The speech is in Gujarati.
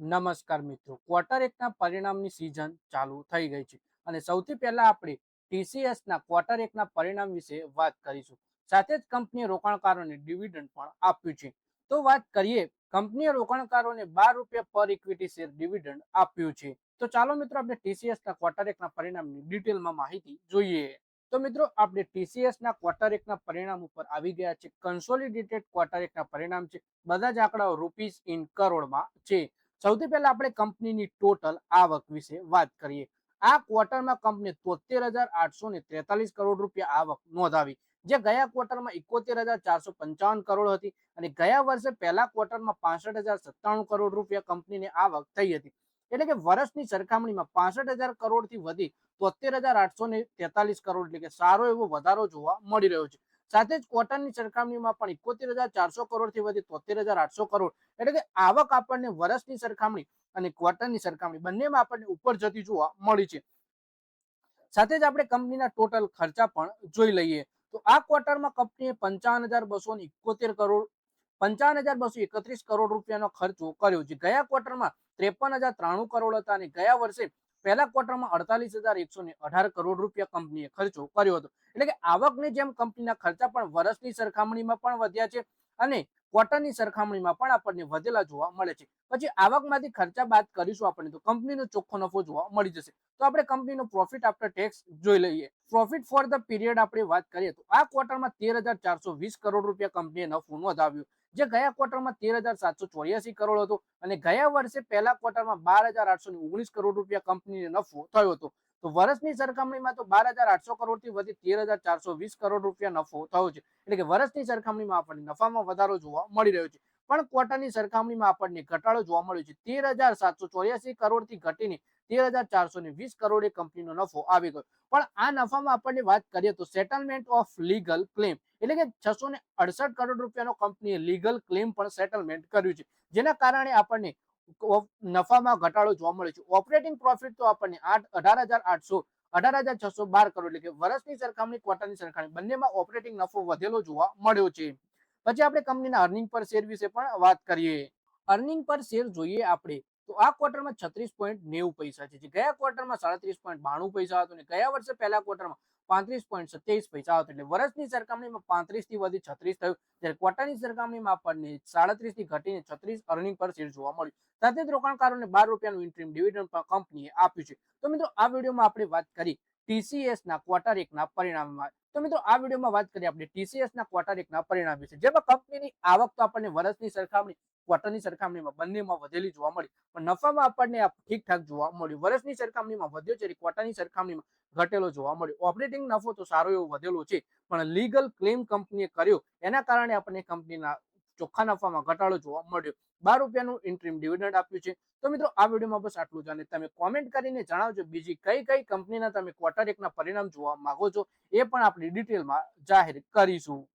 નમસ્કાર મિત્રો, ક્વાર્ટર એકના પરિણામની સિઝન ચાલુ થઈ ગઈ છે અને સૌથી પહેલા આપણે ટીસીએસના ક્વાર્ટર એકના પરિણામ વિશે વાત કરીશું. સાથે જ કંપનીએ રોકાણકારોને ડિવિડન્ડ પણ આપ્યું છે. તો વાત કરીએ, કંપનીએ રોકાણકારોને ₹12 પર ઇક્વિટી શેર ડિવિડન્ડ આપ્યું છે. તો ચાલો મિત્રો આપણે ટીસીએસના ક્વાર્ટર એકના પરિણામની ડિટેલમાં માહિતી જોઈએ. તો મિત્રો આપણે ટીસીએસના ક્વાર્ટર એકના પરિણામ ઉપર આવી ગયા છે. કન્સોલિડેટેડ ક્વાર્ટર એકના પરિણામ છે. બધા જ આંકડાઓ રૂપીસ ઇન કરોડમાં છે. સૌથી પહેલા આપણે કંપનીની ટોટલ આવક વિશે વાત કરીએ. આ ક્વાર્ટરમાં કંપની 73,843 કરોડ રૂપિયા આવક નોંધાવી, જે ગયા ક્વાર્ટરમાં 71,455 કરોડ હતી અને ગયા વર્ષે પહેલા ક્વાર્ટરમાં 65,097 કરોડ રૂપિયા કંપનીની આવક થઈ હતી. એટલે કે વર્ષની સરખામણીમાં 65,000 કરોડથી વધી 73,843 કરોડ, એટલે કે સારો એવો વધારો જોવા મળી રહ્યો છે. સાથે જ ક્વાર્ટરની સરખામણીમાં પણ 71,400 કરોડથી વધી 73,800 કરોડ, એટલે કે આવક આપણને વર્ષની સરખામણી અને ક્વાર્ટરની સરખામણી બંનેમાં આપણને ઉપર જતી જોવા મળી છે. સાથે જ આપણે કંપનીના ટોટલ ખર્ચા પણ જોઈ લઈએ. તો આ ક્વાર્ટરમાં કંપનીએ 55,231 કરોડ રૂપિયાનો ખર્ચો કર્યો છે. ગયા ક્વાર્ટરમાં 53,093 કરોડ હતા અને ગયા વર્ષે પહેલા ક્વાર્ટરમાં 48,118 કરોડ રૂપિયા કંપનીએ ખર્ચો કર્યો હતો. એટલે કે આવકની જેમ કંપનીના ખર્ચા પણ વર્ષની સરખામણીમાં પણ વધ્યા છે અને ક્વાર્ટરની સરખામણીમાં પણ આપણને વધેલા જોવા મળે છે. પછી આવકમાંથી ખર્ચા બાદ કરીશું આપણે તો કંપનીનો ચોખ્ખો નફો જોવા મળી જશે. તો આપણે કંપનીનો પ્રોફિટ આફ્ટર ટેક્સ જોઈ લઈએ. પ્રોફિટ ફોર ધ પીરિયડ આપણે વાત કરીએ તો આ ક્વાર્ટરમાં 13,420 કરોડ રૂપિયા કંપનીએ નફો નોંધાવ્યું, જે ગયા ક્વાર્ટરમાં 13,784 કરોડ હતો અને ગયા વર્ષે પહેલા ક્વાર્ટરમાં 12,819 કરોડ રૂપિયા કંપનીને નફો થયો હતો. તો વર્ષની સરખામણીમાં તો 12,800 કરોડથી વધી 13,420 કરોડ રૂપિયા નફો થયો છે. એટલે કે વર્ષની સરખામણીમાં આપણને નફામાં વધારો જોવા મળી રહ્યો છે, પણ ક્વાર્ટરની સરખામણીમાં આપણને ઘટાડો જોવા મળ્યો છે. 13,784 કરોડથી ઘટીને 13,420 કરોડે કંપનીનો નફો આવી ગયો. પણ આ નફામાં આપણને વાત કરીએ તો સેટલમેન્ટ ઓફ લીગલ ક્લેમ, એટલે કે 668 કરોડ રૂપિયાનો કંપનીએ લીગલ ક્લેમ પણ સેટલમેન્ટ કર્યું છે, જેના કારણે આપણને નફામાં ઘટાડો જોવા મળે છે. ઓપરેટિંગ પ્રોફિટ તો આપણને 18,612 કરોડ, એટલે કે વર્ષની સરખામણી ક્વાર્ટરની સરખામણી બંનેમાં ઓપરેટિંગ નફો વધેલો જોવા મળ્યો છે. પછી આપણે કંપનીના અર્નિંગ પર શેર વિશે પણ વાત કરીએ. અર્નિંગ પર શેર જોઈએ આપણે તો આ ક્વાર્ટરમાં 36.90 પૈસા છે, જે ગયા ક્વાર્ટરમાં 37.92 પૈસા હતો અને ગયા વર્ષે પહેલા ક્વાર્ટરમાં 35.27 પૈસા હતો. એટલે વર્ષની સરખામણીમાં 35 થી વધી 36 થયું, જ્યારે ક્વાર્ટરની સરખામણીમાં આપણને 37 થી ઘટીને 36 અર્નિંગ પર શેર જોવા મળ્યું. સાથે જ રોકાણકારોને ₹12 ઇન્ટરિમ ડિવિડન્ડ પણ કંપનીએ આપ્યું છે. તો મિત્રો આ વિડીયોમાં આપણે વાત કરી ટીસીએસના ક્વાર્ટર એકના પરિણામમાં. તો મિત્રો આ વિડીયોમાં વાત કરીએ આપણે ટીસીએસના ક્વાર્ટર એકના પરિણામ વિશે, જેમાં કંપનીની આવક તો આપણને વર્ષની સરખામણી ક્વાર્ટરની સરખામણીમાં બંનેમાં વધેલી જોવા મળી, પણ નફામાં આપણને ઠીકઠાક જોવા મળ્યું. વર્ષની સરખામણીમાં વધ્યો છે, ક્વાર્ટરની સરખામણીમાં ઘટેલો જોવા મળ્યો. ઓપરેટિંગ નફો તો સારો એવો વધેલો છે, પણ લીગલ ક્લેમ કંપનીએ કર્યો એના કારણે આપણને કંપનીના ચોખ્ખા નફામાં ઘટાડો જોવા મળ્યો. ₹12 ઇન્ટરિમ ડિવિડન્ડ આપ્યું છે. તો મિત્રો આ વિડીયોમાં બસ આટલું જ, અને તમે કોમેન્ટ કરીને જણાવજો બીજી કઈ કઈ કંપનીના તમે ક્વાર્ટર એકના પરિણામ જોવા માંગો છો, એ પણ આપણે ડિટેલમાં જાહેર કરીશું.